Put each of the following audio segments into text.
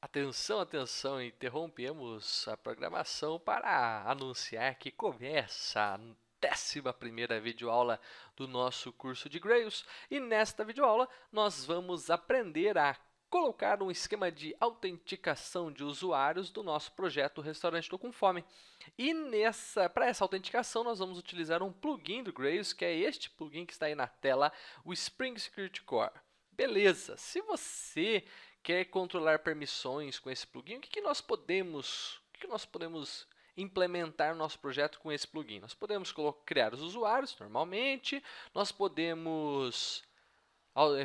Atenção, atenção, interrompemos a programação para anunciar que começa a 11ª videoaula do nosso curso de Grails. E nesta videoaula nós vamos aprender a colocar um esquema de autenticação de usuários do nosso projeto Restaurante Estou com Fome. E para essa autenticação nós vamos utilizar um plugin do Grails, que é este plugin que está aí na tela, o Spring Security Core. Beleza, se você quer controlar permissões com esse plugin, o que nós podemos implementar no nosso projeto com esse plugin? Nós podemos criar os usuários normalmente, nós podemos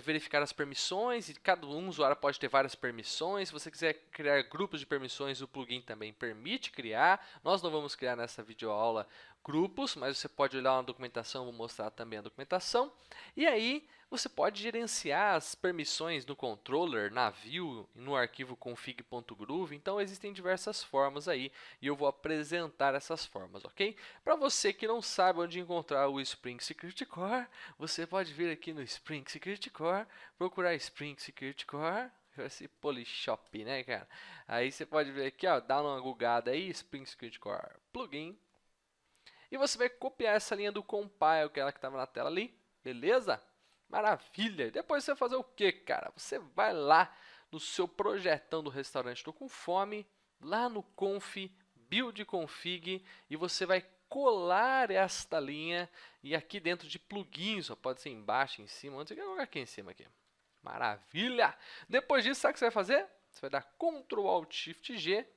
verificar as permissões, e cada usuário pode ter várias permissões. Se você quiser criar grupos de permissões, o plugin também permite criar. Nós não vamos criar nessa videoaula grupos, mas você pode olhar na documentação, vou mostrar também a documentação. E aí, você pode gerenciar as permissões no controller, na view, no arquivo config.groove. Então, existem diversas formas aí e eu vou apresentar essas formas, ok? Para você que não sabe onde encontrar o Spring Security Core, você pode vir aqui no Spring Security Core, procurar Spring Security Core, esse Polishop, né, cara? Aí você pode ver aqui, ó, dá uma googada aí, Spring Security Core Plugin. E você vai copiar essa linha do compile, que é ela que estava na tela ali, beleza? Maravilha! Depois você vai fazer o que, cara? Você vai lá no seu projetão do restaurante Estou com Fome, lá no conf, build config, e você vai colar esta linha, e aqui dentro de plugins, ó, pode ser embaixo, em cima, onde você quer colocar aqui em cima. Aqui. Maravilha! Depois disso, sabe o que você vai fazer? Você vai dar Ctrl Alt Shift G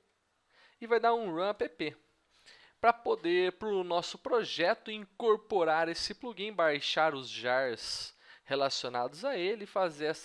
e vai dar um Run App para poder, para o nosso projeto, incorporar esse plugin, baixar os jars relacionados a ele e fazer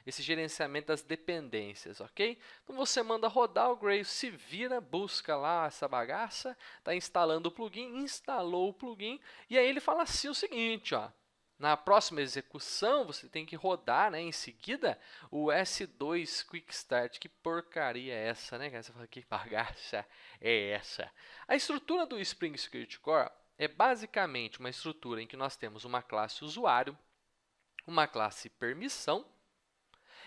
esse gerenciamento das dependências, ok? Então, você manda rodar, o Grails se vira, busca lá essa bagaça, está instalando o plugin, instalou o plugin, e aí ele fala assim o seguinte, ó. Na próxima execução, você tem que rodar, né, em seguida, o S2 Quick Start. Que porcaria é essa, né? Você fala, que bagaça é essa? A estrutura do Spring Security Core é basicamente uma estrutura em que nós temos uma classe usuário, uma classe permissão,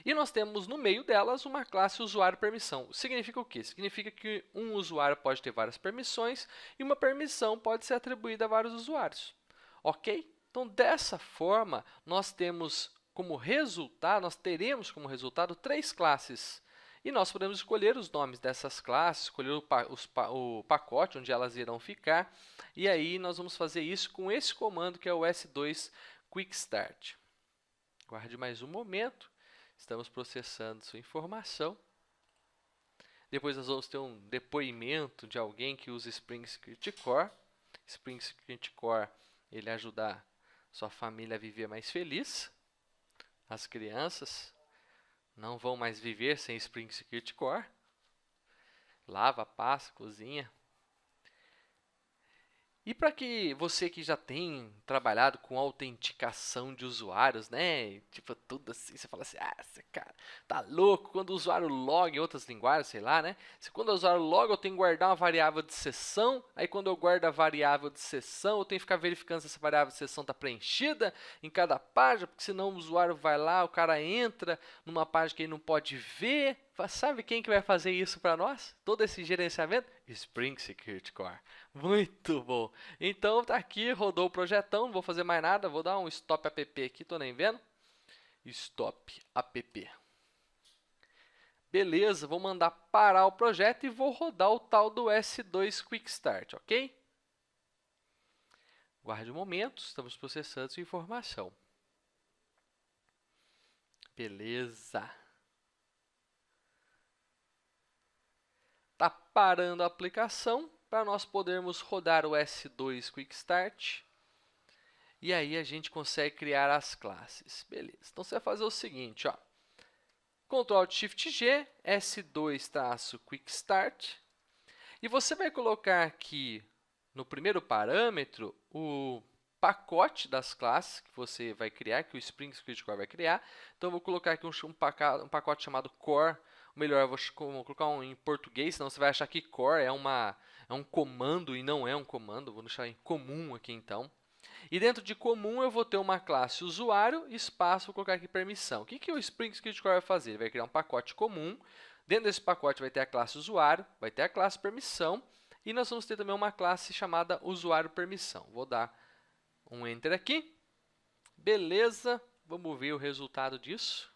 e nós temos no meio delas uma classe usuário permissão. Significa o quê? Significa que um usuário pode ter várias permissões e uma permissão pode ser atribuída a vários usuários. Ok? Então, dessa forma, nós teremos como resultado três classes. E nós podemos escolher os nomes dessas classes, escolher o pacote onde elas irão ficar. E aí, nós vamos fazer isso com esse comando que é o S2 Quick Start. Guarde mais um momento. Estamos processando sua informação. Depois nós vamos ter um depoimento de alguém que usa Spring Security Core. Spring Security Core, ele ajuda sua família a viver mais feliz. As crianças não vão mais viver sem Spring Security Core. Lava, passa, cozinha. E para que você que já tem trabalhado com autenticação de usuários, né? Tipo, tudo assim, você fala assim, esse cara tá louco. Quando o usuário loga em outras linguagens, sei lá, né? Quando o usuário loga, eu tenho que guardar uma variável de sessão. Aí, quando eu guardo a variável de sessão, eu tenho que ficar verificando se essa variável de sessão está preenchida em cada página, porque senão o usuário vai lá, o cara entra numa página que ele não pode ver. Sabe quem que vai fazer isso para nós? Todo esse gerenciamento? Spring Security Core. Muito bom. Então, tá aqui, rodou o projetão, não vou fazer mais nada, vou dar um stop app aqui, tô nem vendo. Stop app. Beleza, vou mandar parar o projeto e vou rodar o tal do S2 Quick Start, ok? Guarde um momento, estamos processando sua informação. Beleza. Está parando a aplicação para nós podermos rodar o S2 Quick Start. E aí a gente consegue criar as classes. Beleza. Então, você vai fazer o seguinte, ó. Ctrl Alt Shift G, S2-Quick Start. E você vai colocar aqui no primeiro parâmetro o pacote das classes que você vai criar, que o Spring Security Core vai criar. Então, eu vou colocar aqui um pacote chamado Core. Melhor, eu vou colocar em português, senão você vai achar que core é um comando e não é um comando. Vou deixar em comum aqui, então. E dentro de comum, eu vou ter uma classe usuário, espaço, vou colocar aqui permissão. O que o Spring Security Core vai fazer? Ele vai criar um pacote comum. Dentro desse pacote vai ter a classe usuário, vai ter a classe permissão e nós vamos ter também uma classe chamada usuário permissão. Vou dar um Enter aqui. Beleza, vamos ver o resultado disso.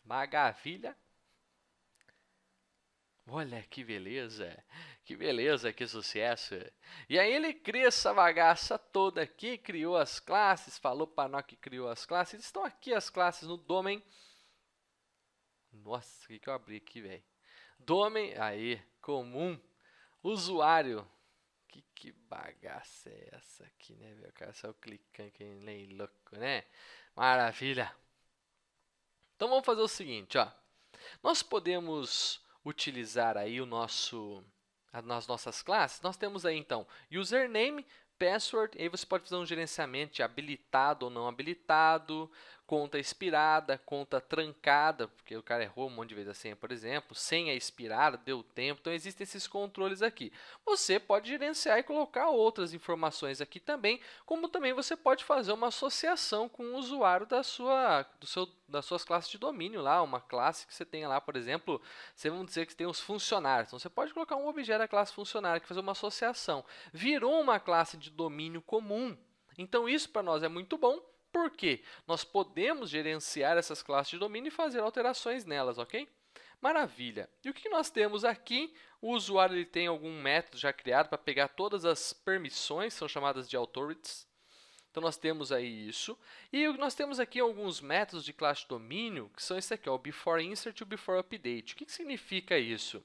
Maravilha. Olha que beleza, que sucesso. E aí ele cria essa bagaça toda aqui, criou as classes, falou para nós que criou as classes. Estão aqui as classes no domain. Nossa, o que eu abri aqui, velho? Domain, aí, comum, usuário. Que bagaça é essa aqui, né, velho? O cara saiu clicando que nem louco, né? Maravilha. Então vamos fazer o seguinte, ó. Nós podemos utilizar aí nas nossas classes. Nós temos aí então username, password, aí você pode fazer um gerenciamento de habilitado ou não habilitado, conta expirada, conta trancada, porque o cara errou um monte de vezes a senha, por exemplo, senha expirada, deu tempo, então existem esses controles aqui. Você pode gerenciar e colocar outras informações aqui também, como também você pode fazer uma associação com o usuário das suas classes de domínio lá, uma classe que você tenha lá, por exemplo, vamos dizer que tem os funcionários, então você pode colocar um objeto da classe funcionário que fazer uma associação. Virou uma classe de domínio comum, então isso para nós é muito bom. Por quê? Nós podemos gerenciar essas classes de domínio e fazer alterações nelas, ok? Maravilha! E o que nós temos aqui? O usuário ele tem algum método já criado para pegar todas as permissões, são chamadas de authorities. Então, nós temos aí isso. E nós temos aqui alguns métodos de classe de domínio, que são esse aqui, ó, o beforeInsert e o beforeUpdate. O que significa isso?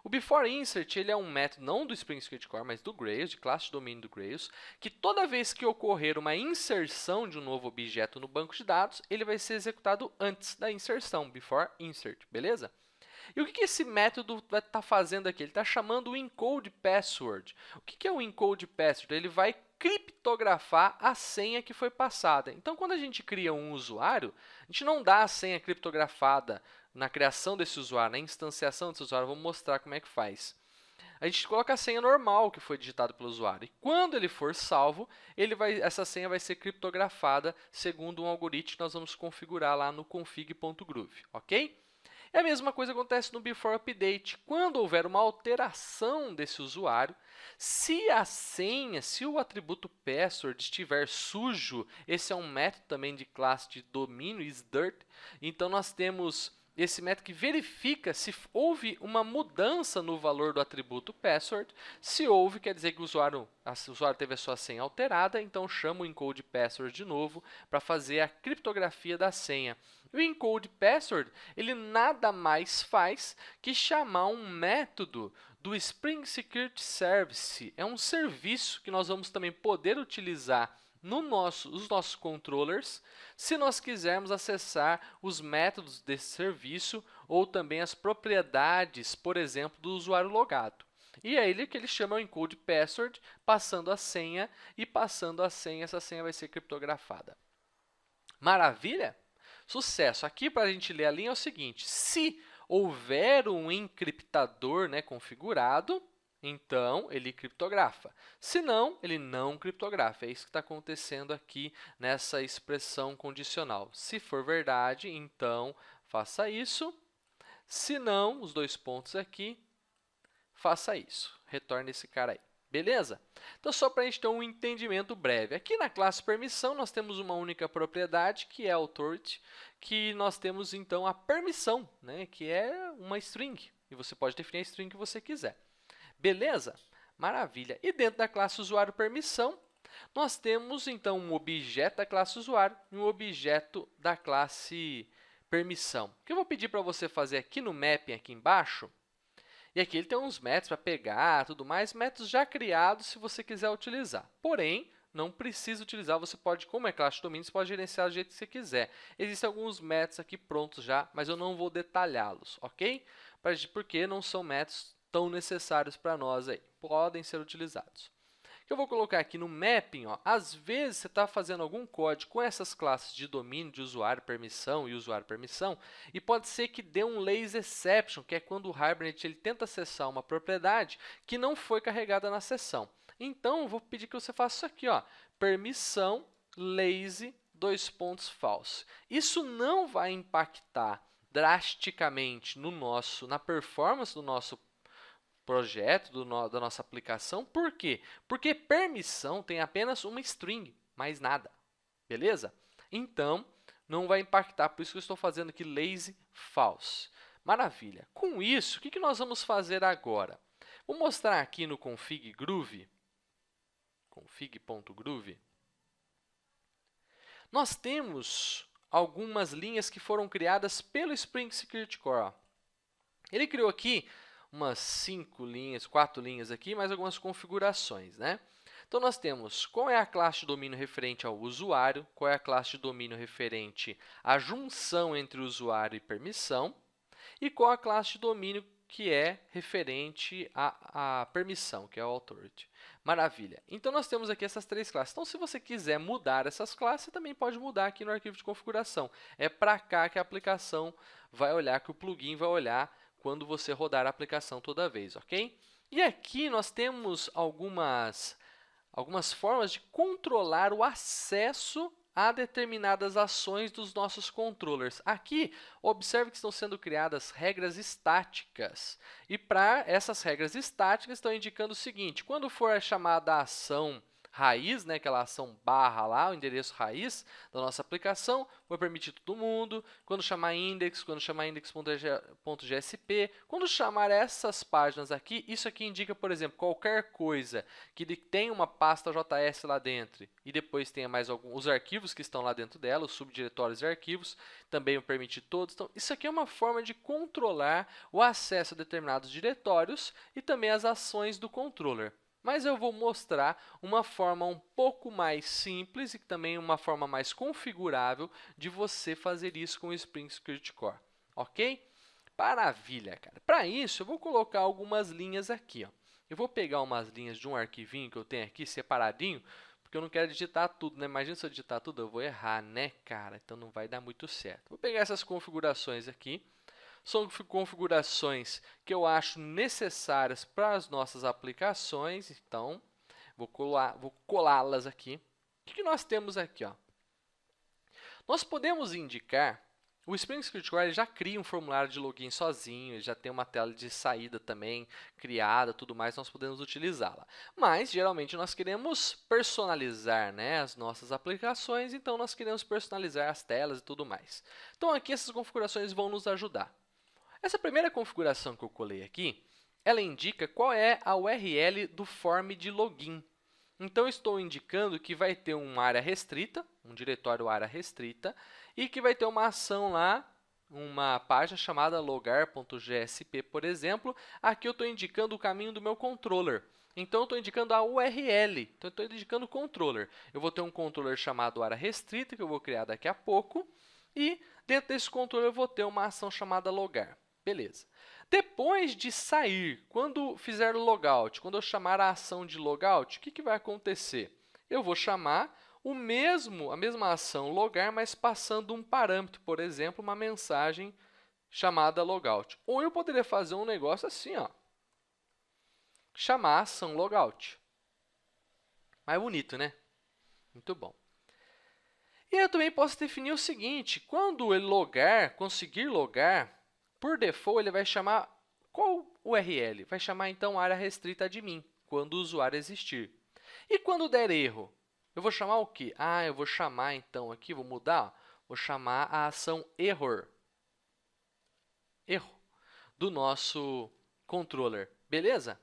O beforeInsert ele é um método não do Spring Script Core, mas do Grails, de classe de domínio do Grails, que toda vez que ocorrer uma inserção de um novo objeto no banco de dados, ele vai ser executado antes da inserção, beforeInsert, beleza? E o que esse método vai estar fazendo aqui? Ele está chamando o encode password. O que é o encode password? Ele vai criptografar a senha que foi passada. Então, quando a gente cria um usuário, a gente não dá a senha criptografada na criação desse usuário, na instanciação desse usuário. Vamos mostrar como é que faz. A gente coloca a senha normal que foi digitada pelo usuário. E quando ele for salvo, essa senha vai ser criptografada segundo um algoritmo que nós vamos configurar lá no config.groove, ok? E a mesma coisa acontece no beforeUpdate. Quando houver uma alteração desse usuário, se a senha, se o atributo password estiver sujo, esse é um método também de classe de domínio, isDirt, então nós temos esse método que verifica se houve uma mudança no valor do atributo password. Se houve, quer dizer que o usuário teve a sua senha alterada, então chama o encode password de novo para fazer a criptografia da senha. O encode password, ele nada mais faz que chamar um método do Spring Security Service. É um serviço que nós vamos também poder utilizar os nossos controllers, se nós quisermos acessar os métodos desse serviço ou também as propriedades, por exemplo, do usuário logado. E é ele que ele chama o encode password, passando a senha, e passando a senha, essa senha vai ser criptografada. Maravilha? Sucesso! Aqui, para a gente ler a linha, é o seguinte: se houver um encriptador configurado, então ele criptografa. Se não, ele não criptografa. É isso que está acontecendo aqui nessa expressão condicional. Se for verdade, então faça isso. Se não, os dois pontos aqui, faça isso. Retorne esse cara aí. Beleza? Então, só para a gente ter um entendimento breve. Aqui na classe permissão, nós temos uma única propriedade, que é authority, que nós temos, então, a permissão, que é uma string. E você pode definir a string que você quiser. Beleza? Maravilha. E dentro da classe usuário permissão, nós temos, então, um objeto da classe usuário e um objeto da classe permissão. O que eu vou pedir para você fazer aqui no mapping, aqui embaixo, e aqui ele tem uns métodos para pegar, tudo mais, métodos já criados se você quiser utilizar. Porém, não precisa utilizar, você pode, como é classe de domínio, você pode gerenciar do jeito que você quiser. Existem alguns métodos aqui prontos já, mas eu não vou detalhá-los, ok? Porque não são métodos tão necessários para nós aí. Podem ser utilizados. Eu vou colocar aqui no mapping, às vezes você está fazendo algum código com essas classes de domínio de usuário permissão e usuário permissão, e pode ser que dê um lazy exception, que é quando o Hibernate ele tenta acessar uma propriedade que não foi carregada na sessão. Então, eu vou pedir que você faça isso aqui, permissão lazy dois pontos false. Isso não vai impactar drasticamente na performance do nosso projeto, da nossa aplicação. Por quê? Porque permissão tem apenas uma string, mais nada. Beleza? Então, não vai impactar, por isso que eu estou fazendo aqui lazy false. Maravilha. Com isso, o que nós vamos fazer agora? Vou mostrar aqui no config Groovy, config.groovy, nós temos algumas linhas que foram criadas pelo Spring Security Core. Ele criou aqui umas 5 linhas, 4 linhas aqui, mais algumas configurações, né? Então, nós temos qual é a classe de domínio referente ao usuário, qual é a classe de domínio referente à junção entre usuário e permissão, e qual a classe de domínio que é referente à permissão, que é o authority. Maravilha. Então, nós temos aqui essas 3 classes. Então, se você quiser mudar essas classes, você também pode mudar aqui no arquivo de configuração. É para cá que a aplicação vai olhar, que o plugin vai olhar quando você rodar a aplicação toda vez, ok? E aqui nós temos algumas formas de controlar o acesso a determinadas ações dos nossos controllers. Aqui, observe que estão sendo criadas regras estáticas. E para essas regras estáticas, estão indicando o seguinte: quando for chamada a ação raiz, né, aquela ação barra lá, o endereço raiz da nossa aplicação, vou permitir todo mundo. Quando chamar index, quando chamar index.gsp, quando chamar essas páginas aqui, isso aqui indica, por exemplo, qualquer coisa que tem uma pasta JS lá dentro e depois tenha mais os arquivos que estão lá dentro dela, os subdiretórios e arquivos, também eu permitir todos. Então, isso aqui é uma forma de controlar o acesso a determinados diretórios e também as ações do controller. Mas eu vou mostrar uma forma um pouco mais simples e também uma forma mais configurável de você fazer isso com o Spring Security Core, ok? Maravilha, cara. Para isso, eu vou colocar algumas linhas aqui, ó. Eu vou pegar umas linhas de um arquivinho que eu tenho aqui separadinho, porque eu não quero digitar tudo, né? Imagina se eu digitar tudo, eu vou errar, né, cara? Então, não vai dar muito certo. Vou pegar essas configurações aqui. São configurações que eu acho necessárias para as nossas aplicações, então vou colá-las aqui. O que nós temos aqui? Ó? Nós podemos indicar, o Spring Security Core já cria um formulário de login sozinho, ele já tem uma tela de saída também criada, tudo mais, nós podemos utilizá-la. Mas, geralmente, nós queremos personalizar, né, as nossas aplicações, então nós queremos personalizar as telas e tudo mais. Então, aqui essas configurações vão nos ajudar. Essa primeira configuração que eu colei aqui, ela indica qual é a URL do form de login. Então, estou indicando que vai ter uma área restrita, um diretório área restrita, e que vai ter uma ação lá, uma página chamada logar.gsp, por exemplo. Aqui eu estou indicando o caminho do meu controller. Então, eu estou indicando a URL, então eu estou indicando o controller. Eu vou ter um controller chamado área restrita, que eu vou criar daqui a pouco, e dentro desse controller eu vou ter uma ação chamada logar. Beleza. Depois de sair, quando fizer o logout, quando eu chamar a ação de logout, o que vai acontecer? Eu vou chamar a mesma ação logar, mas passando um parâmetro, por exemplo, uma mensagem chamada logout. Ou eu poderia fazer um negócio assim, ó, chamar a ação logout. Mais bonito, né? Muito bom. E eu também posso definir o seguinte: quando ele conseguir logar, por default, ele vai chamar qual URL? Vai chamar, então, área restrita admin, quando o usuário existir. E quando der erro, eu vou chamar o quê? Eu vou chamar, então, aqui, vou mudar, vou chamar a ação error. Erro do nosso controller, beleza?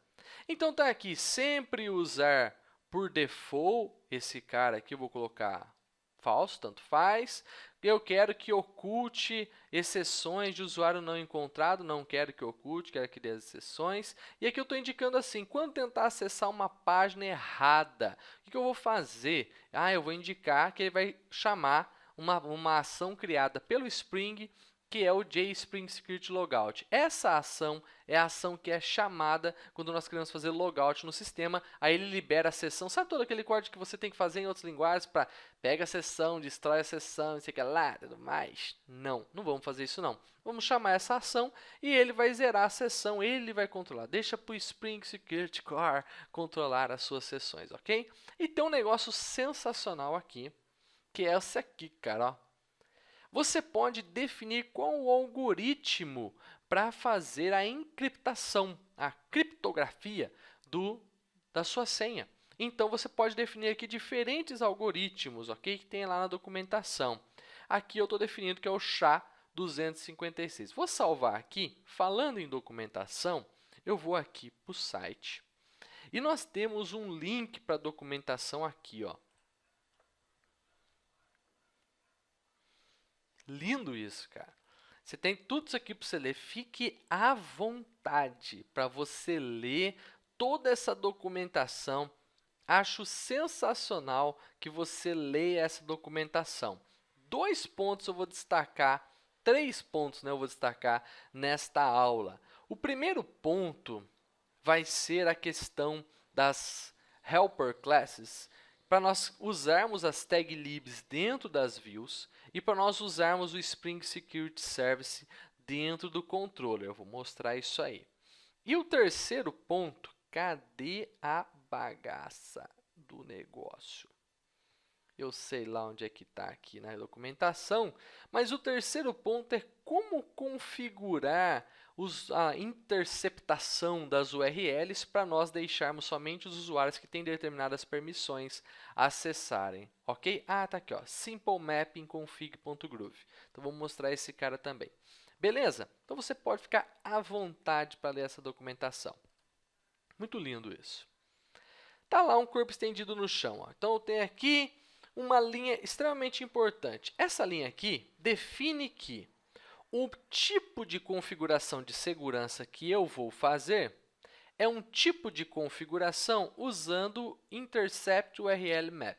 Então, tá aqui, sempre usar por default esse cara aqui, eu vou colocar falso, tanto faz. Eu quero que oculte exceções de usuário não encontrado, não quero que oculte, quero que dê as exceções. E aqui eu estou indicando assim, quando tentar acessar uma página errada, o que eu vou fazer? Eu vou indicar que ele vai chamar uma ação criada pelo Spring, que é o JSpring Security Logout. Essa ação é a ação que é chamada quando nós queremos fazer logout no sistema. Aí ele libera a sessão. Sabe todo aquele código que você tem que fazer em outras linguagens para pega a sessão, destrói a sessão, não sei o que lá, tudo mais? Não vamos fazer isso não. Vamos chamar essa ação e ele vai zerar a sessão, ele vai controlar. Deixa para o Spring Security Core controlar as suas sessões, ok? E tem um negócio sensacional aqui, que é essa aqui, cara, ó. Você pode definir qual o algoritmo para fazer a encriptação, a criptografia da sua senha. Então, você pode definir aqui diferentes algoritmos, ok? Que tem lá na documentação. Aqui eu estou definindo que é o SHA-256. Vou salvar aqui. Falando em documentação, eu vou aqui para o site. E nós temos um link para a documentação aqui, ó. Lindo isso, cara. Você tem tudo isso aqui para você ler. Fique à vontade para você ler toda essa documentação. Acho sensacional que você leia essa documentação. 2 pontos eu vou destacar, 3 pontos eu vou destacar nesta aula. O primeiro ponto vai ser a questão das helper classes, para nós usarmos as tag libs dentro das views e para nós usarmos o Spring Security Service dentro do controller. Eu vou mostrar isso aí. E o terceiro ponto, cadê a bagaça do negócio? Eu sei lá onde é que está aqui na documentação, mas o terceiro ponto é como configurar a interceptação das URLs para nós deixarmos somente os usuários que têm determinadas permissões acessarem, ok? Ah, tá aqui, ó, simple mapping config.groove. Então, vou mostrar esse cara também. Beleza? Então, você pode ficar à vontade para ler essa documentação. Muito lindo isso. Tá lá um corpo estendido no chão, ó. Então, eu tenho aqui uma linha extremamente importante. Essa linha aqui define que o tipo de configuração de segurança que eu vou fazer é um tipo de configuração usando Intercept URL Map.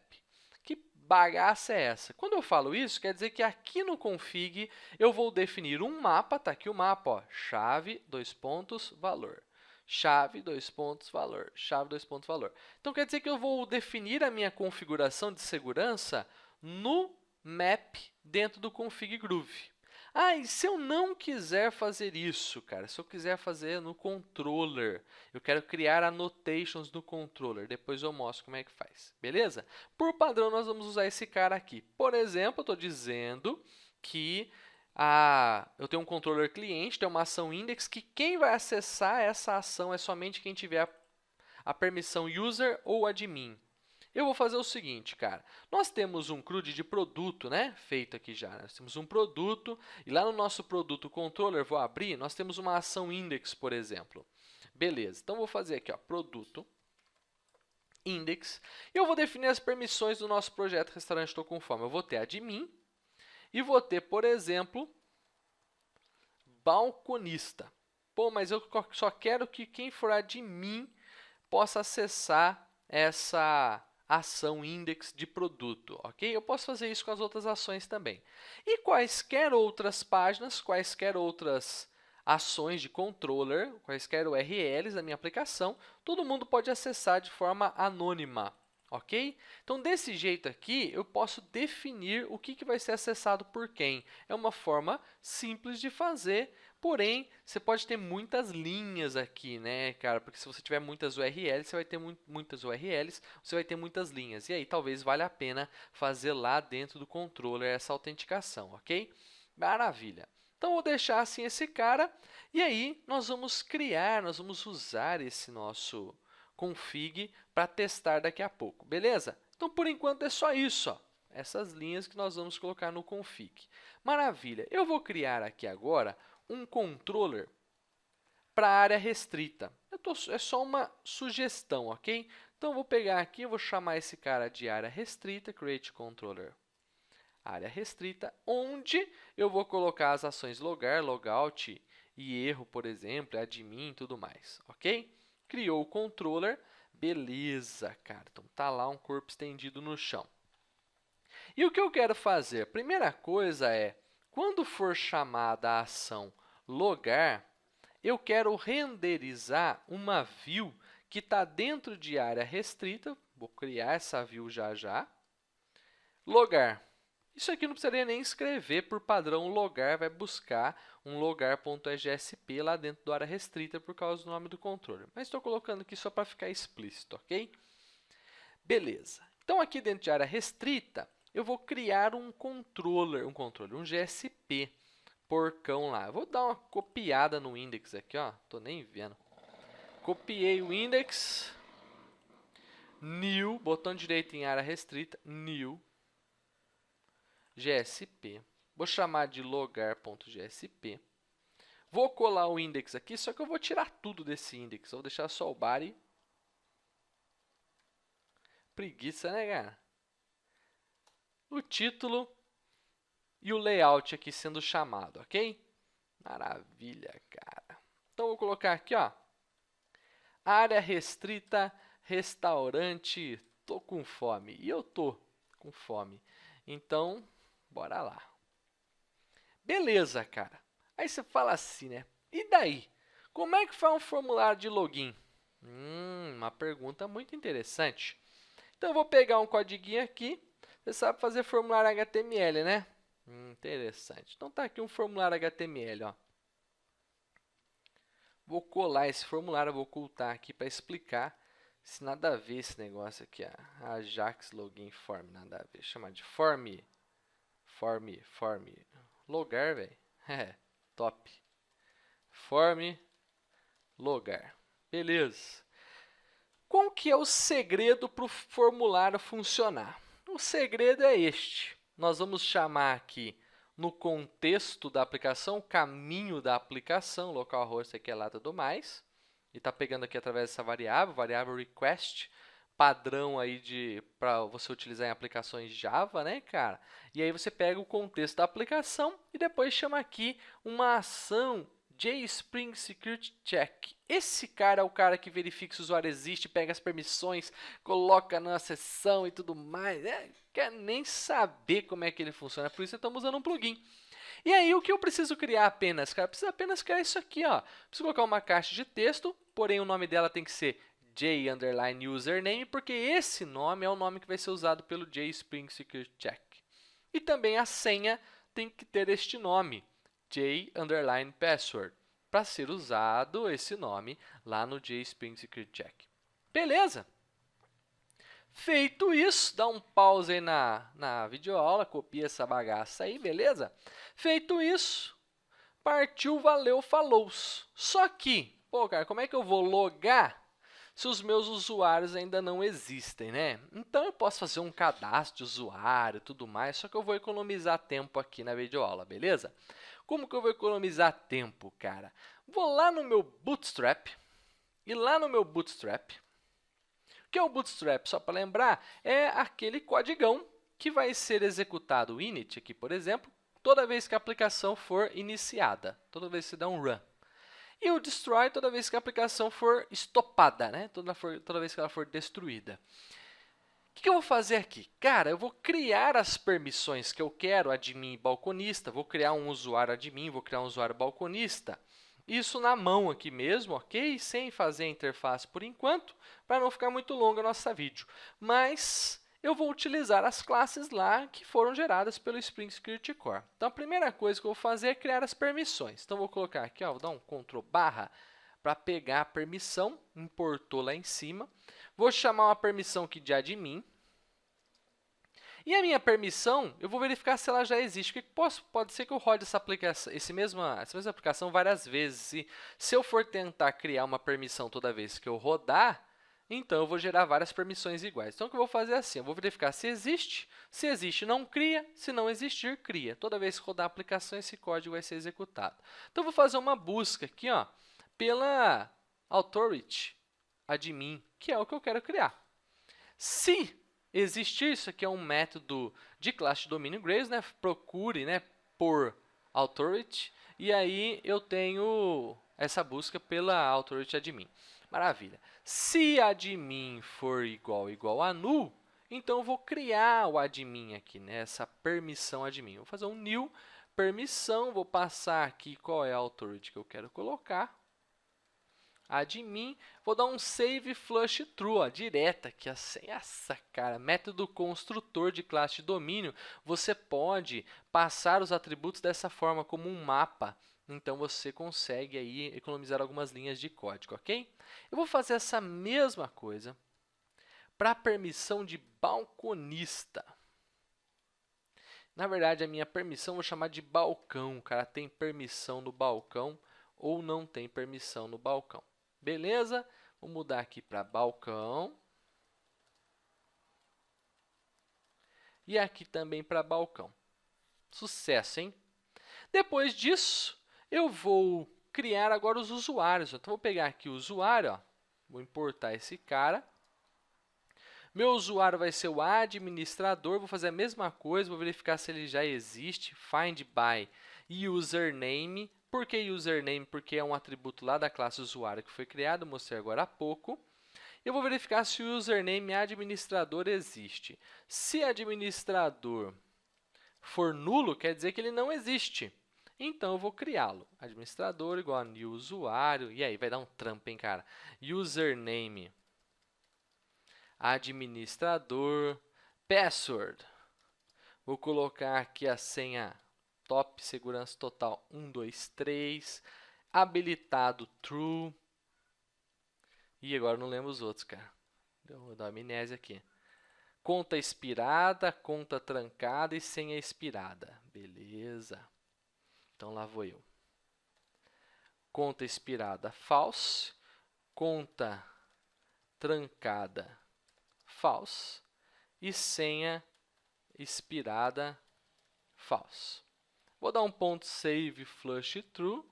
Que bagaça é essa? Quando eu falo isso, quer dizer que aqui no config eu vou definir um mapa, está aqui o mapa, ó, chave, 2 pontos, valor. Chave, 2 pontos, valor. Chave, 2 pontos, valor. Então, quer dizer que eu vou definir a minha configuração de segurança no map dentro do config groove. Ah, e se eu não quiser fazer isso, cara, se eu quiser fazer no controller, eu quero criar annotations no controller, depois eu mostro como é que faz, beleza? Por padrão, nós vamos usar esse cara aqui. Por exemplo, eu estou dizendo que eu tenho um controller cliente, tem uma ação index, que quem vai acessar essa ação é somente quem tiver a permissão user ou admin. Eu vou fazer o seguinte, cara. Nós temos um CRUD de produto, né? Feito aqui já. Nós temos um produto e lá no nosso produto controller, vou abrir, nós temos uma ação index, por exemplo. Beleza. Então, vou fazer aqui, ó, produto index. E eu vou definir as permissões do nosso projeto Restaurante Estou Com Fome. Eu vou ter admin e vou ter, por exemplo, balconista. Pô, mas eu só quero que quem for admin possa acessar essa ação index de produto, ok? Eu posso fazer isso com as outras ações também. E quaisquer outras páginas, quaisquer outras ações de controller, quaisquer URLs da minha aplicação, todo mundo pode acessar de forma anônima, ok? Então, desse jeito aqui, eu posso definir o que vai ser acessado por quem. É uma forma simples de fazer. Porém, você pode ter muitas linhas aqui, né, cara? Porque se você tiver muitas URLs, você vai ter muitas URLs, você vai ter muitas linhas. E aí, talvez valha a pena fazer lá dentro do controller essa autenticação, ok? Maravilha. Então, vou deixar assim esse cara. E aí, nós vamos usar esse nosso config para testar daqui a pouco, beleza? Então, por enquanto, é só isso, ó. Essas linhas que nós vamos colocar no config. Maravilha. Eu vou criar aqui agora um controller para a área restrita. É só uma sugestão, ok? Então, eu vou pegar aqui, eu vou chamar esse cara de área restrita, create controller área restrita, onde eu vou colocar as ações logar, logout e erro, por exemplo, admin e tudo mais, ok? Criou o controller, beleza, cara. Então, tá lá um corpo estendido no chão. E o que eu quero fazer? A primeira coisa é, quando for chamada a ação logar, eu quero renderizar uma view que está dentro de área restrita. Vou criar essa view já. Logar. Isso aqui não precisaria nem escrever, por padrão, logar vai buscar um logar.egsp lá dentro da área restrita por causa do nome do controller. Mas estou colocando aqui só para ficar explícito, ok? Beleza. Então, aqui dentro de área restrita, eu vou criar um GSP, porcão lá. Eu vou dar uma copiada no index aqui, ó, tô nem vendo. Copiei o index, new, botão direito em área restrita, new, GSP. Vou chamar de logar.gsp. Vou colar o index aqui, só que eu vou tirar tudo desse index. Vou deixar só o body. Preguiça, né, cara? O título e o layout aqui sendo chamado, ok? Maravilha, cara. Então, vou colocar aqui, ó, área restrita, restaurante, tô com fome. E eu tô com fome. Então, bora lá. Beleza, cara. Aí você fala assim, né? E daí? Como é que faz um formulário de login? Uma pergunta muito interessante. Então, eu vou pegar um codiguinho aqui. Você sabe fazer formulário HTML, né? Interessante. Então, tá aqui um formulário HTML, ó. Vou colar esse formulário, vou ocultar aqui para explicar se nada a ver esse negócio aqui, ó. Ajax Login Form, nada a ver. Chamar de form. Logar, velho. É, top. Form, logar. Beleza. Qual que é o segredo para o formulário funcionar? O segredo é este. Nós vamos chamar aqui, no contexto da aplicação, caminho da aplicação, localhost aqui é lá tudo mais. E está pegando aqui através dessa variável request, padrão aí para você utilizar em aplicações Java, né, cara? E aí você pega o contexto da aplicação e depois chama aqui uma ação JSpring Security Check. Esse cara é o cara que verifica se o usuário existe, pega as permissões, coloca na seção e tudo mais. Quer nem saber como é que ele funciona, por isso estamos usando um plugin. E aí, o que eu preciso criar apenas, cara? Preciso apenas criar isso aqui, ó. Preciso colocar uma caixa de texto, porém o nome dela tem que ser j_username, porque esse nome é o nome que vai ser usado pelo JSpring Security Check. E também a senha tem que ter este nome, j_password, para ser usado esse nome lá no JSpring Security Check. Beleza? Feito isso, dá um pause aí na videoaula, copia essa bagaça aí, beleza? Feito isso, partiu, valeu, falou. Só que, pô, cara, como é que eu vou logar se os meus usuários ainda não existem, né? Então, eu posso fazer um cadastro de usuário e tudo mais, só que eu vou economizar tempo aqui na videoaula, beleza? Como que eu vou economizar tempo, cara? Vou lá no meu Bootstrap, e lá no meu Bootstrap, o que é o Bootstrap? Só para lembrar, é aquele codigão que vai ser executado, o init aqui, por exemplo, toda vez que a aplicação for iniciada, toda vez que você dá um run. E o destroy toda vez que a aplicação for estopada, né? Toda vez que ela for destruída. O que eu vou fazer aqui? Cara, eu vou criar as permissões que eu quero, admin e balconista, vou criar um usuário admin, vou criar um usuário balconista. Isso na mão aqui mesmo, ok? Sem fazer a interface por enquanto, para não ficar muito longa a nossa vídeo. Mas eu vou utilizar as classes lá que foram geradas pelo Spring Security Core. Então, a primeira coisa que eu vou fazer é criar as permissões. Então, vou colocar aqui, ó, vou dar um Ctrl barra para pegar a permissão, importou lá em cima. Vou chamar uma permissão aqui de admin. E a minha permissão, eu vou verificar se ela já existe. Porque pode ser que eu rode essa mesma aplicação várias vezes. E se eu for tentar criar uma permissão toda vez que eu rodar, então eu vou gerar várias permissões iguais. Então, o que eu vou fazer é assim, eu vou verificar se existe, não cria, se não existir, cria. Toda vez que rodar a aplicação, esse código vai ser executado. Então, eu vou fazer uma busca aqui, ó, pela authority admin, que é o que eu quero criar. Se existir, isso aqui é um método de classe de domínio Grails, né? Procure, né, por authority, e aí eu tenho essa busca pela authority admin. Maravilha. Se admin for igual a null, então eu vou criar o admin aqui, né? Essa permissão admin. Vou fazer um new permissão, vou passar aqui qual é a authority que eu quero colocar. Admin, vou dar um save flush true, ó, direta aqui, essa cara, método construtor de classe de domínio, você pode passar os atributos dessa forma como um mapa, então você consegue aí economizar algumas linhas de código, ok? Eu vou fazer essa mesma coisa para a permissão de balconista. Na verdade, a minha permissão eu vou chamar de balcão. O cara tem permissão no balcão ou não tem permissão no balcão. Beleza? Vou mudar aqui para balcão. E aqui também para balcão. Sucesso, hein? Depois disso, eu vou criar agora os usuários. Então, vou pegar aqui o usuário, ó, vou importar esse cara. Meu usuário vai ser o administrador, vou fazer a mesma coisa, vou verificar se ele já existe, find by username. Por que username? Porque é um atributo lá da classe usuário que foi criado, mostrei agora há pouco. Eu vou verificar se o username administrador existe. Se administrador for nulo, quer dizer que ele não existe. Então, eu vou criá-lo. Administrador igual a new usuário. E aí, vai dar um trampo, hein, cara? Username administrador, password. Vou colocar aqui a senha top, segurança total 123, habilitado true. E agora não lembro os outros, cara. Vou dar amnésia aqui. Conta expirada, conta trancada e senha expirada. Beleza. Então, lá vou eu. Conta expirada, false. Conta trancada, false, e senha expirada, false. Vou dar um ponto save flush true.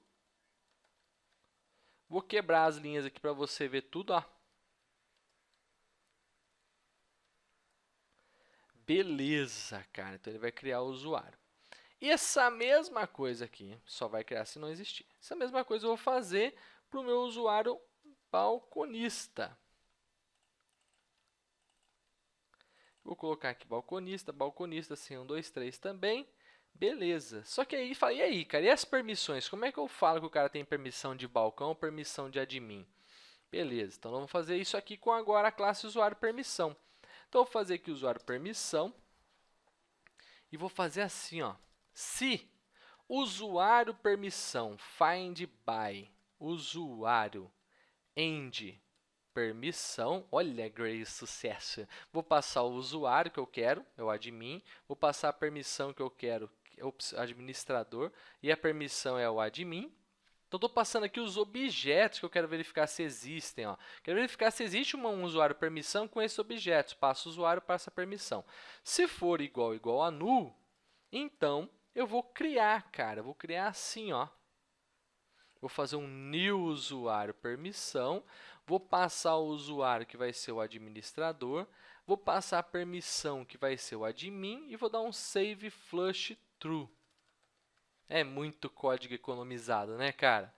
Vou quebrar as linhas aqui para você ver tudo, ó. Beleza, cara. Então, ele vai criar o usuário. E essa mesma coisa aqui, só vai criar se não existir. Essa mesma coisa eu vou fazer para o meu usuário balconista. Vou colocar aqui balconista, assim, 1, 2, 3 também. Beleza. Só que aí, fala, e aí, cara, e as permissões? Como é que eu falo que o cara tem permissão de balcão ou permissão de admin? Beleza, então vamos fazer isso aqui com agora a classe usuário permissão. Então, eu vou fazer aqui usuário permissão e vou fazer assim, ó. Se usuário permissão find by usuário end permissão, olha, Grace, sucesso. Vou passar o usuário que eu quero, é o admin, vou passar a permissão que eu quero, é o administrador, e a permissão é o admin. Então, estou passando aqui os objetos que eu quero verificar se existem. Ó. Quero verificar se existe um usuário permissão com esses objetos. Passo o usuário, passa a permissão. Se for igual a null, então eu vou criar, cara. Vou criar assim, ó. Vou fazer um new usuário permissão. Vou passar o usuário, que vai ser o administrador. Vou passar a permissão, que vai ser o admin. E vou dar um save flush true. É muito código economizado, né, cara?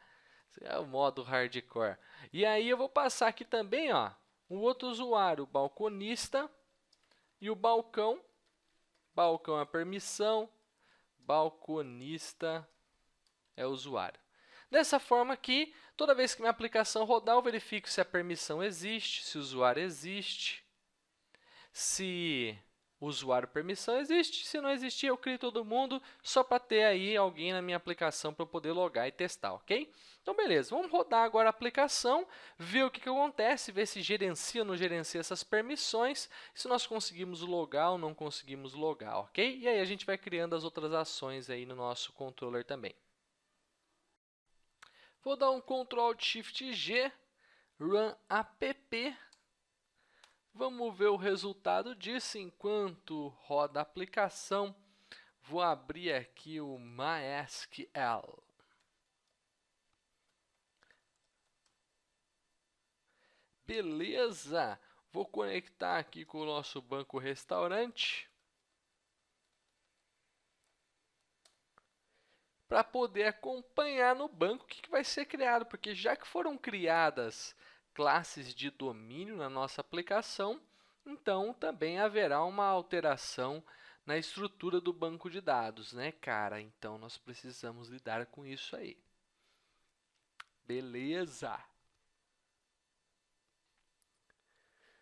Esse é o modo hardcore. E aí, eu vou passar aqui também, ó, um outro usuário, o balconista. E o balcão. Balcão é permissão. Balconista é usuário. Dessa forma aqui, toda vez que minha aplicação rodar, eu verifico se a permissão existe, se o usuário existe, se o usuário permissão existe. Se não existir, eu crio todo mundo só para ter aí alguém na minha aplicação para eu poder logar e testar, ok? Então, beleza. Vamos rodar agora a aplicação, ver o que acontece, ver se gerencia ou não gerencia essas permissões, se nós conseguimos logar ou não conseguimos logar, ok? E aí, a gente vai criando as outras ações aí no nosso controller também. Vou dar um Ctrl Shift G, Run App. Vamos ver o resultado disso enquanto roda a aplicação. Vou abrir aqui o MySQL. Beleza! Vou conectar aqui com o nosso banco restaurante para poder acompanhar no banco o que vai ser criado, porque já que foram criadas classes de domínio na nossa aplicação, então também haverá uma alteração na estrutura do banco de dados, né, cara? Então, nós precisamos lidar com isso aí. Beleza!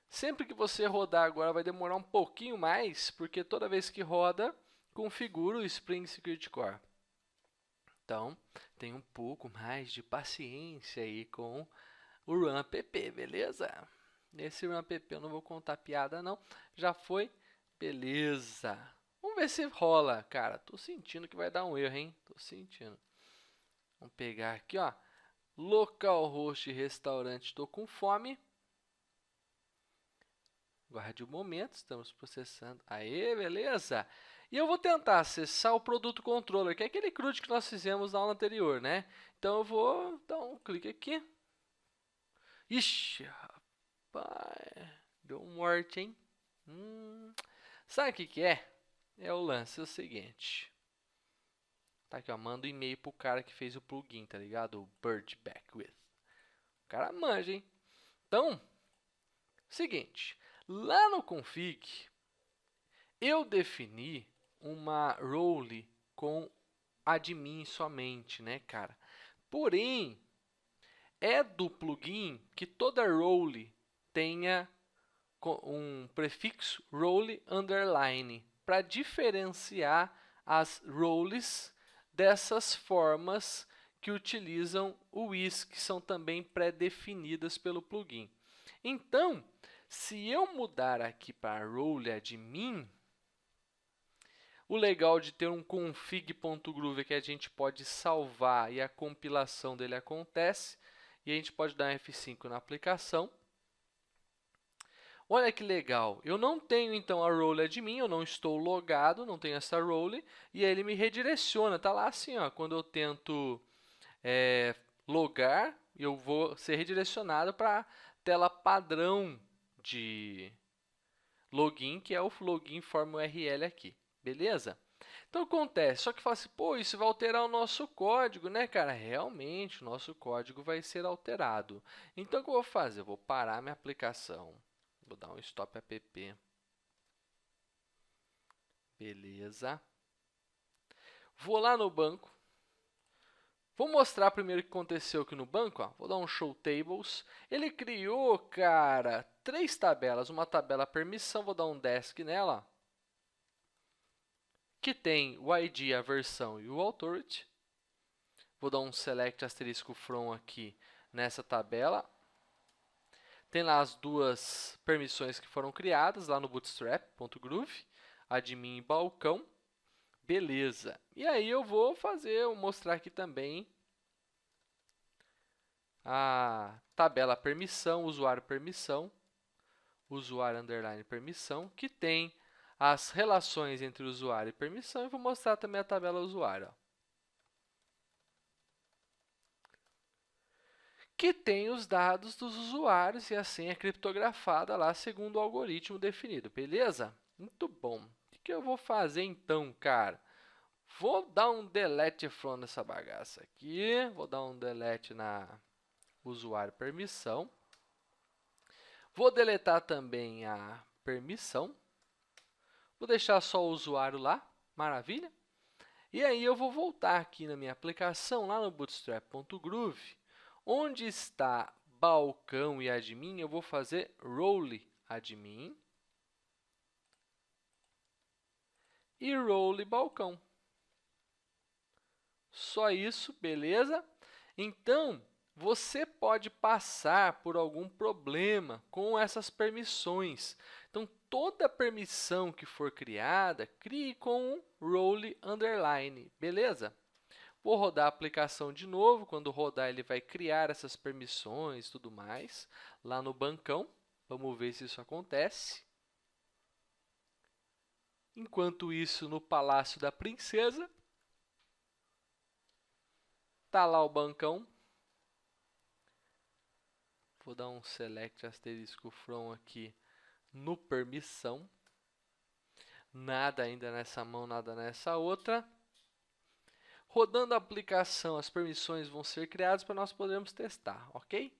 Sempre que você rodar agora vai demorar um pouquinho mais, porque toda vez que roda, configura o Spring Security Core. Então, tenha um pouco mais de paciência aí com o Run App, beleza? Nesse Run App eu não vou contar piada não, já foi, beleza. Vamos Vamos ver se rola, cara. Tô sentindo que vai dar um erro, hein? Tô sentindo. Vamos pegar aqui, ó. Localhost restaurante, tô com fome. Guarde o momento, estamos processando. Aê, beleza? E eu vou tentar acessar o produto controller, que é aquele CRUD que nós fizemos na aula anterior, né? Então eu vou dar um clique aqui. Ixi, rapaz, deu morte, hein? Sabe o que é? É o lance, é o seguinte. Tá aqui, ó, manda um e-mail pro cara que fez o plugin, tá ligado? O Bird Backwith. O cara manja, hein? Então, seguinte, lá no config, eu defini uma role com admin somente, né, cara? Porém, é do plugin que toda role tenha um prefixo role underline para diferenciar as roles dessas formas que utilizam o WIS, que são também pré-definidas pelo plugin. Então, se eu mudar aqui para role admin, o legal de ter um config.groove é que a gente pode salvar e a compilação dele acontece, e a gente pode dar um F5 na aplicação. Olha que legal, eu não tenho então a role admin, eu não estou logado, não tenho essa role, e aí ele me redireciona, tá lá assim, ó, quando eu tento logar, eu vou ser redirecionado para a tela padrão de login, que é o login form URL aqui, beleza? Então acontece, só que fala assim, pô, isso vai alterar o nosso código, né, cara? Realmente, o nosso código vai ser alterado. Então o que eu vou fazer? Eu vou parar minha aplicação. Vou dar um stop app. Beleza. Vou lá no banco. Vou mostrar primeiro o que aconteceu aqui no banco. Ó. Vou dar um show tables. Ele criou, cara, 3 tabelas. Uma tabela permissão, vou dar um desk nela, que tem o ID, a versão e o authority. Vou dar um select asterisco from aqui nessa tabela. Tem lá as 2 permissões que foram criadas lá no bootstrap.groove, admin e balcão. Beleza. E aí eu vou mostrar aqui também a tabela permissão, usuário underline permissão, que tem as relações entre usuário e permissão, e vou mostrar também a tabela usuário, ó, que tem os dados dos usuários e a senha criptografada lá segundo o algoritmo definido, beleza? Muito bom. O que eu vou fazer então, cara? Vou dar um delete from nessa bagaça aqui, vou dar um delete na usuário permissão. Vou deletar também a permissão. Vou deixar só o usuário lá, maravilha. E aí eu vou voltar aqui na minha aplicação, lá no bootstrap.groove, onde está balcão e admin, eu vou fazer role admin e role balcão. Só isso, beleza? Então, você pode passar por algum problema com essas permissões. Então, toda permissão que for criada, crie com um role underline, beleza? Vou rodar a aplicação de novo. Quando rodar, ele vai criar essas permissões e tudo mais lá no bancão. Vamos ver se isso acontece. Enquanto isso, no Palácio da Princesa, tá lá o bancão. Vou dar um select asterisco from aqui no permissão. Nada ainda nessa mão, nada nessa outra. Rodando a aplicação, as permissões vão ser criadas para nós podermos testar, ok?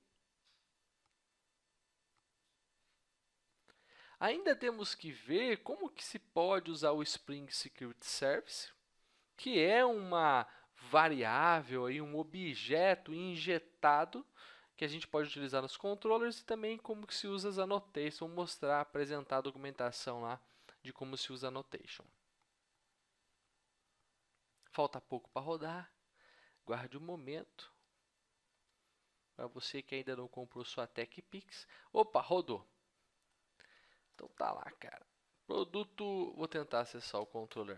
Ainda temos que ver como que se pode usar o Spring Security Service, que é uma variável, aí, um objeto injetado que a gente pode utilizar nos controllers, e também como que se usa as annotations. Vou mostrar, apresentar a documentação lá de como se usa annotation. Falta pouco para rodar. Guarde um momento. Para você que ainda não comprou sua TechPix. Opa, rodou. Então tá lá, cara. Produto, vou tentar acessar o controller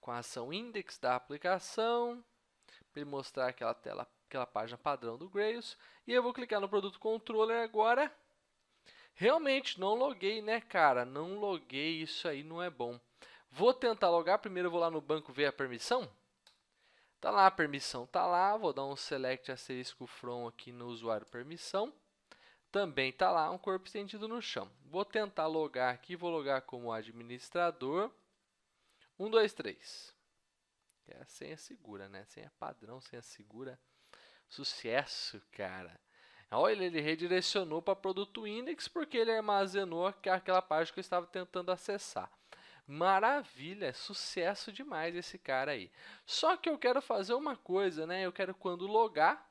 com a ação index da aplicação, para ele mostrar aquela tela, aquela página padrão do Grails. E eu vou clicar no produto controller agora. Realmente, não loguei, né, cara? Não loguei, isso aí não é bom. Vou tentar logar, primeiro eu vou lá no banco ver a permissão. Tá lá a permissão, tá lá. Vou dar um select asterisco from aqui no usuário permissão. Também tá lá um corpo estendido no chão. Vou tentar logar aqui, vou logar como administrador. 1, 2, 3. É a senha segura, né? Senha padrão, senha segura. Sucesso, cara. Olha, ele redirecionou para produto index porque ele armazenou aquela página que eu estava tentando acessar. Maravilha, sucesso demais esse cara aí. Só que eu quero fazer uma coisa, né? Eu quero quando logar,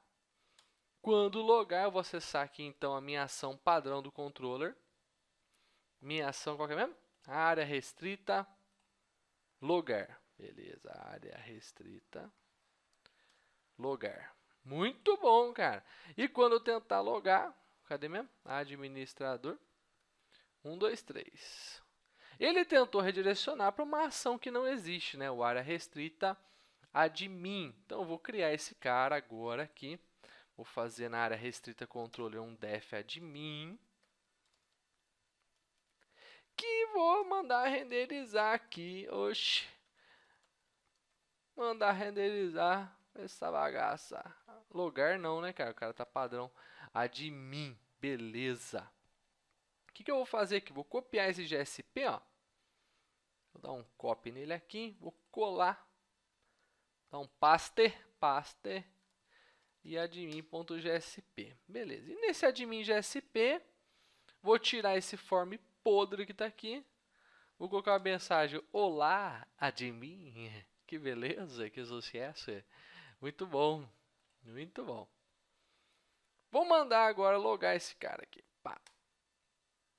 eu vou acessar aqui então a minha ação padrão do controller. Minha ação qual que é mesmo? Área restrita, logar. Beleza, área restrita, logar. Muito bom, cara. E quando eu tentar logar, cadê mesmo? Administrador. 1, 2, 3. Ele tentou redirecionar para uma ação que não existe, né? O área restrita admin. Então, eu vou criar esse cara agora aqui. Vou fazer na área restrita controller um def admin. Que vou mandar renderizar aqui. Oxi. Mandar renderizar essa bagaça. Logar não, né, cara? O cara tá padrão. Admin. Beleza. O que eu vou fazer aqui? Vou copiar esse GSP, ó. Vou dar um copy nele aqui. Vou colar. Dar um paste e admin.gsp. Beleza. E nesse admin.gsp, vou tirar esse form podre que está aqui. Vou colocar a mensagem: olá, admin. Que beleza, que sucesso. Muito bom, muito bom. Vou mandar agora logar esse cara aqui. Pá.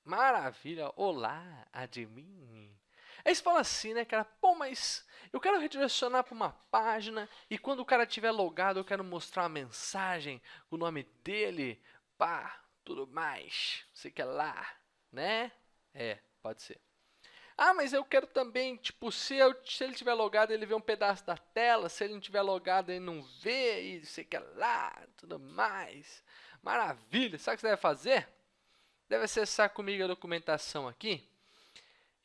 Maravilha, olá, admin. Aí você fala assim, né, cara? Pô, mas eu quero redirecionar para uma página e quando o cara estiver logado, eu quero mostrar uma mensagem com o nome dele, pá, tudo mais, sei que é lá, né? É, pode ser. Ah, mas eu quero também, tipo, se ele estiver logado, ele vê um pedaço da tela, se ele não estiver logado, ele não vê, e sei que é lá, tudo mais. Maravilha, sabe o que você deve fazer? Deve acessar comigo a documentação aqui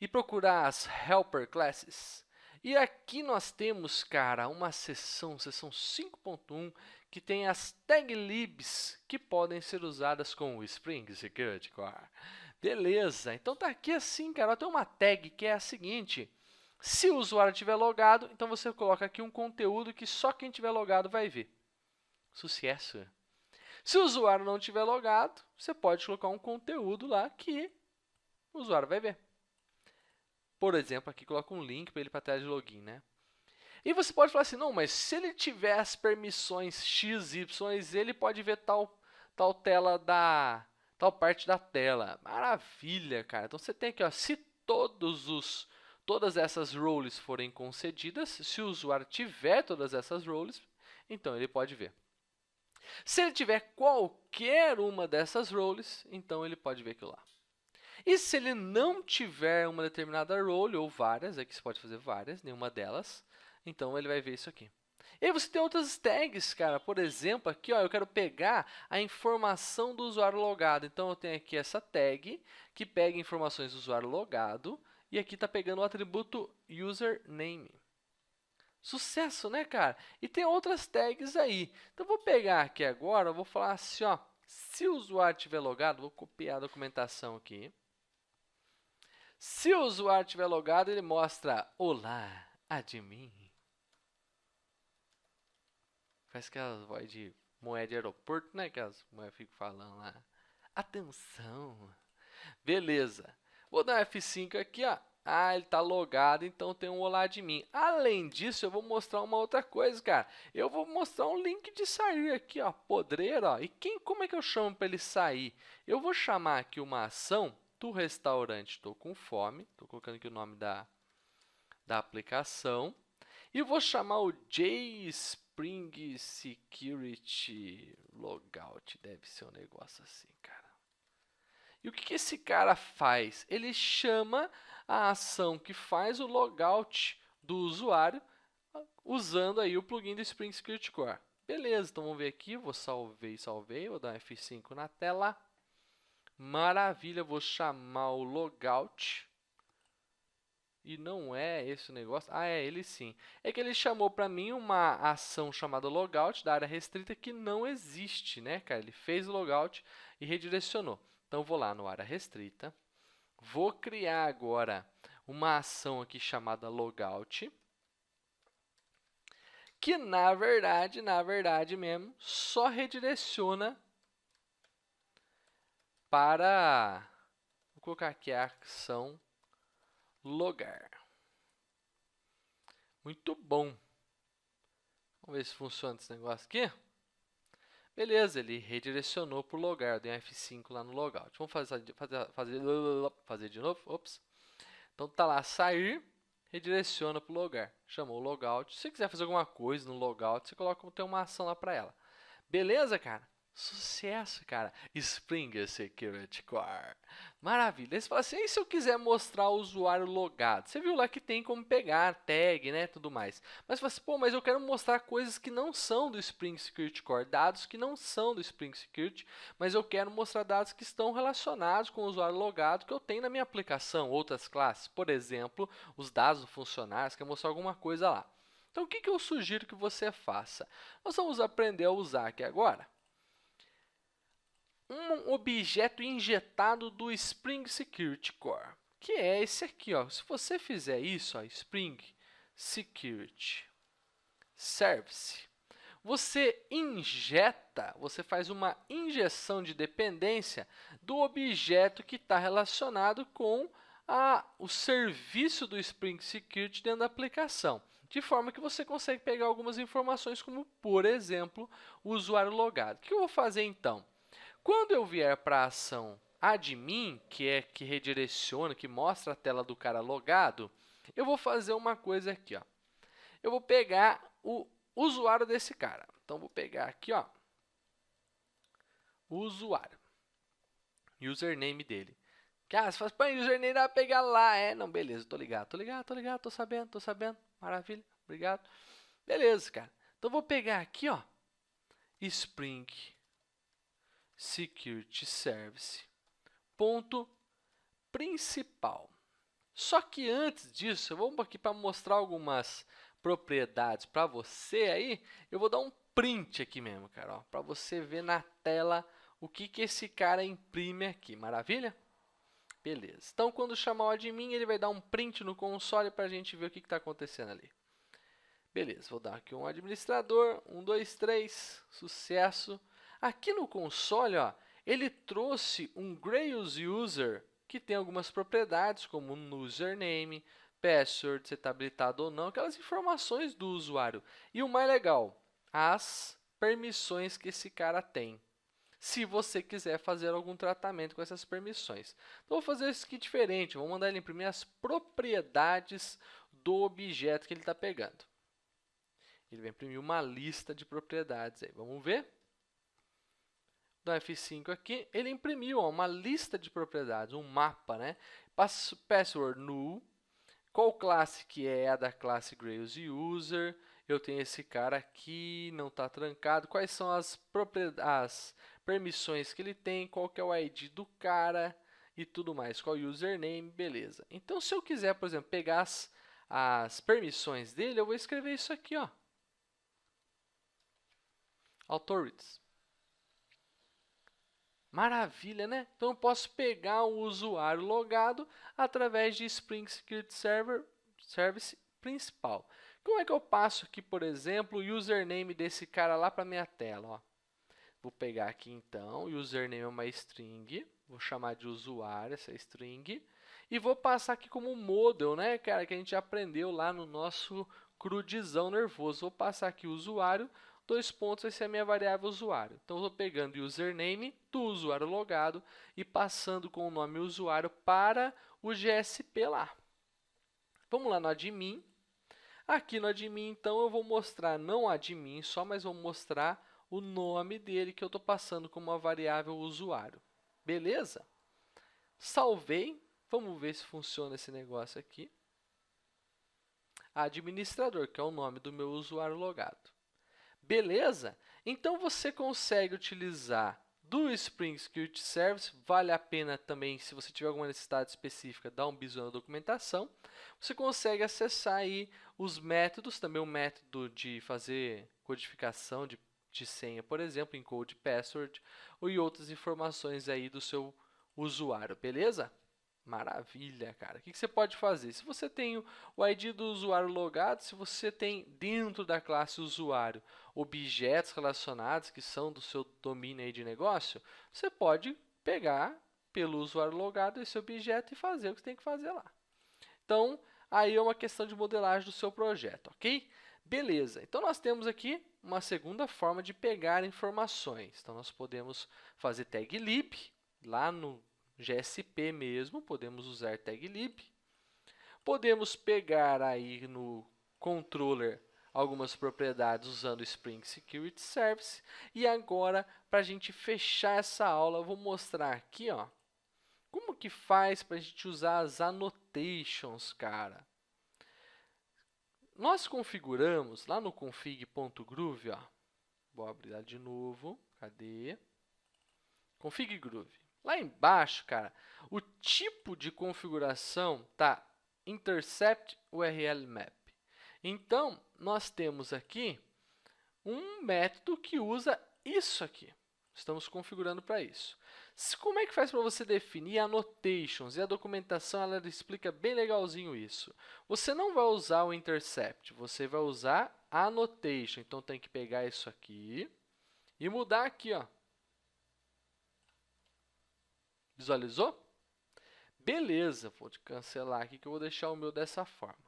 e procurar as helper classes. E aqui nós temos, cara, uma seção 5.1, que tem as tag libs que podem ser usadas com o Spring Security Core. Beleza, então tá aqui assim, cara, tem uma tag que é a seguinte: se o usuário estiver logado, então você coloca aqui um conteúdo que só quem estiver logado vai ver. Sucesso! Se o usuário não estiver logado, você pode colocar um conteúdo lá que o usuário vai ver. Por exemplo, aqui coloca um link para ele para a tela de login, né? E você pode falar assim, não, mas se ele tiver as permissões x, y, ele pode ver tal tela tal parte da tela. Maravilha, cara. Então você tem aqui, ó, se todas essas roles forem concedidas, se o usuário tiver todas essas roles, então ele pode ver. Se ele tiver qualquer uma dessas roles, então ele pode ver aquilo lá. E se ele não tiver uma determinada role, ou várias, aqui você pode fazer várias, nenhuma delas, então ele vai ver isso aqui. E aí você tem outras tags, cara. Por exemplo, aqui ó, eu quero pegar a informação do usuário logado. Então eu tenho aqui essa tag que pega informações do usuário logado e aqui está pegando o atributo username. Sucesso, né, cara? E tem outras tags aí. Então, vou pegar aqui agora, vou falar assim, ó, se o usuário estiver logado, vou copiar a documentação aqui. Se o usuário estiver logado, ele mostra, olá, admin. Faz aquelas vozes de moeda de aeroporto, né, que as moedas ficam falando lá. Atenção. Beleza. Vou dar um F5 aqui, ó. Ah, ele está logado, então tem um olá de mim. Além disso, eu vou mostrar uma outra coisa, cara. Eu vou mostrar um link de sair aqui, ó, podreiro, ó. E como é que eu chamo para ele sair? Eu vou chamar aqui uma ação do restaurante Tô com Fome. Estou colocando aqui o nome da aplicação. E vou chamar o JSpring Security Logout. Deve ser um negócio assim, cara. E o que que esse cara faz? Ele chama a ação que faz o logout do usuário usando aí o plugin do Spring Security Core. Beleza, então vamos ver aqui, vou salvei, vou dar um F5 na tela. Maravilha, vou chamar o logout. E não é esse o negócio? Ah, é ele sim. É que ele chamou para mim uma ação chamada logout da área restrita que não existe, né, cara? Ele fez o logout e redirecionou. Então, vou lá no área restrita. Vou criar agora uma ação aqui chamada logout. Que, na verdade mesmo, só redireciona para... Vou colocar aqui a ação logar. Muito bom. Vamos ver se funciona esse negócio aqui. Beleza, ele redirecionou para o logar. Eu dei um F5 lá no logout. Vamos fazer de novo. Ops. Então, tá lá, sair, redireciona para o logar. Chamou o logout. Se você quiser fazer alguma coisa no logout, você coloca tem uma ação lá para ela. Beleza, cara? Sucesso, cara. Spring Security Core. Maravilha. Aí você fala assim, e se eu quiser mostrar o usuário logado? Você viu lá que tem como pegar tag, né, tudo mais. Mas você fala assim, pô, mas eu quero mostrar coisas que não são do Spring Security Core, dados que não são do Spring Security, mas eu quero mostrar dados que estão relacionados com o usuário logado que eu tenho na minha aplicação, outras classes. Por exemplo, os dados do funcionário, você quer mostrar alguma coisa lá. Então, o que eu sugiro que você faça? Nós vamos aprender a usar aqui agora um objeto injetado do Spring Security Core, que é esse aqui, ó. Se você fizer isso, ó, Spring Security Service, você injeta, você faz uma injeção de dependência do objeto que está relacionado com o serviço do Spring Security dentro da aplicação, de forma que você consegue pegar algumas informações, como, por exemplo, o usuário logado. O que eu vou fazer, então? Quando eu vier para a ação admin, que é que redireciona, que mostra a tela do cara logado, eu vou fazer uma coisa aqui, ó. Eu vou pegar o usuário desse cara. Então, vou pegar aqui, ó, o usuário, username dele. Você fala, pô, username dá pra pegar lá. Não, beleza, tô ligado, tô sabendo. Maravilha, obrigado. Beleza, cara. Então, vou pegar aqui, ó, Spring Security Service, ponto principal. Só que antes disso, eu vou aqui para mostrar algumas propriedades para você aí, eu vou dar um print aqui mesmo, cara, para você ver na tela o que esse cara imprime aqui, maravilha? Beleza. Então, quando chamar o admin, ele vai dar um print no console para a gente ver o que está acontecendo ali. Beleza, vou dar aqui um administrador, 1, 2, 3, sucesso. Aqui no console, ó, ele trouxe um Grails User que tem algumas propriedades, como um username, password, se está habilitado ou não, aquelas informações do usuário. E o mais legal, as permissões que esse cara tem, se você quiser fazer algum tratamento com essas permissões. Então, vou fazer isso aqui diferente, vou mandar ele imprimir as propriedades do objeto que ele está pegando. Ele vai imprimir uma lista de propriedades aí. Vamos ver? Dá F5 aqui. Ele imprimiu uma lista de propriedades, um mapa, né? Password null. Qual classe que é a da classe Grails User? Eu tenho esse cara aqui, não está trancado. Quais são as permissões que ele tem? Qual que é o ID do cara e tudo mais? Qual o username? Beleza. Então, se eu quiser, por exemplo, pegar as permissões dele, eu vou escrever isso aqui, ó. Authorities. Maravilha, né? Então, eu posso pegar o usuário logado através de Spring Security Service principal. Como é que eu passo aqui, por exemplo, o username desse cara lá para minha tela? Ó. Vou pegar aqui, então, o username é uma string, vou chamar de usuário essa string, e vou passar aqui como model, né, cara, que a gente aprendeu lá no nosso crudizão nervoso. Vou passar aqui o usuário, 2 pontos, vai ser a minha variável usuário. Então, eu vou pegando o username do usuário logado e passando com o nome usuário para o GSP lá. Vamos lá no admin. Aqui no admin, então, eu vou mostrar não admin só, mas vou mostrar o nome dele que eu estou passando como uma variável usuário. Beleza? Salvei. Vamos ver se funciona esse negócio aqui. Administrador, que é o nome do meu usuário logado. Beleza? Então, você consegue utilizar do Spring Security Service. Vale a pena também, se você tiver alguma necessidade específica, dar um bisu na documentação. Você consegue acessar aí os métodos, também o método de fazer codificação de senha, por exemplo, encode password, e outras informações aí do seu usuário, beleza? Maravilha, cara. O que você pode fazer? Se você tem o ID do usuário logado, se você tem dentro da classe usuário objetos relacionados que são do seu domínio aí de negócio, você pode pegar pelo usuário logado esse objeto e fazer o que você tem que fazer lá. Então, aí é uma questão de modelagem do seu projeto, ok? Beleza. Então, nós temos aqui uma segunda forma de pegar informações. Então, nós podemos fazer tag lib lá no GSP mesmo, podemos usar tag lib. Podemos pegar aí no controller algumas propriedades usando o Spring Security Service. E agora, para a gente fechar essa aula, eu vou mostrar aqui, ó, como que faz para a gente usar as annotations, cara. Nós configuramos lá no config.groove, ó. Vou abrir lá de novo. Cadê? Config Groove. Lá embaixo, cara, o tipo de configuração tá Intercept URL Map. Então, nós temos aqui um método que usa isso aqui. Estamos configurando para isso. Como é que faz para você definir annotations? E a documentação ela explica bem legalzinho isso. Você não vai usar o intercept, você vai usar a annotation. Então, tem que pegar isso aqui e mudar aqui, ó. Visualizou? Beleza, vou cancelar aqui que eu vou deixar o meu dessa forma.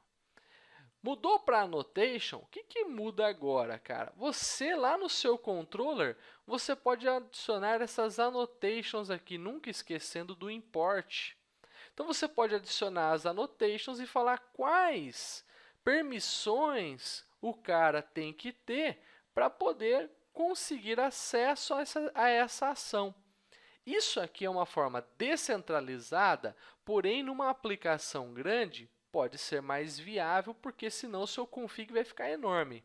Mudou para annotation, o que muda agora, cara? Você lá no seu controller, você pode adicionar essas annotations aqui, nunca esquecendo do import. Então, você pode adicionar as annotations e falar quais permissões o cara tem que ter para poder conseguir acesso a essa ação. Isso aqui é uma forma descentralizada, porém, numa aplicação grande, pode ser mais viável, porque senão o seu config vai ficar enorme.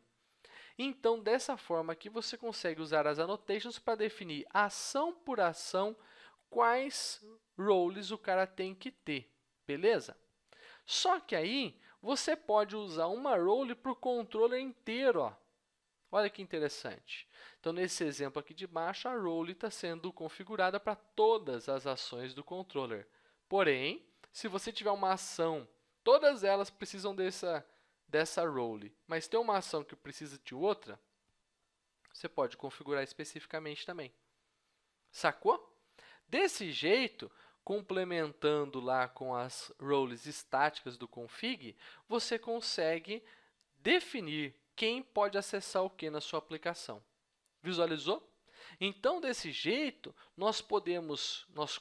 Então, dessa forma aqui, você consegue usar as annotations para definir ação por ação quais roles o cara tem que ter, beleza? Só que aí, você pode usar uma role para o controller inteiro, ó. Olha que interessante. Então, nesse exemplo aqui de baixo, a role está sendo configurada para todas as ações do controller. Porém, se você tiver uma ação, todas elas precisam dessa role, mas tem uma ação que precisa de outra, você pode configurar especificamente também. Sacou? Desse jeito, complementando lá com as roles estáticas do config, você consegue definir quem pode acessar o que na sua aplicação. Visualizou? Então, desse jeito, nós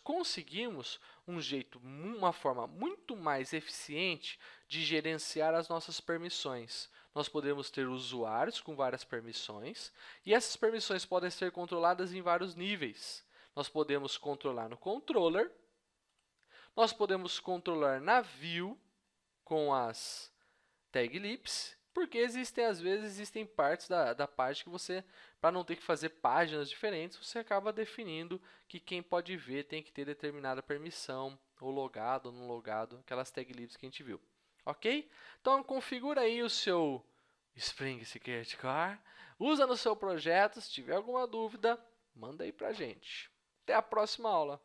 conseguimos uma forma muito mais eficiente de gerenciar as nossas permissões. Nós podemos ter usuários com várias permissões, e essas permissões podem ser controladas em vários níveis. Nós podemos controlar no controller, nós podemos controlar na view com as tag libs, porque às vezes existem partes da página que você, para não ter que fazer páginas diferentes, você acaba definindo que quem pode ver tem que ter determinada permissão, ou logado ou não logado, aquelas tag libs que a gente viu. Ok? Então, configura aí o seu Spring Security Car, usa no seu projeto, se tiver alguma dúvida, manda aí pra gente. Até a próxima aula!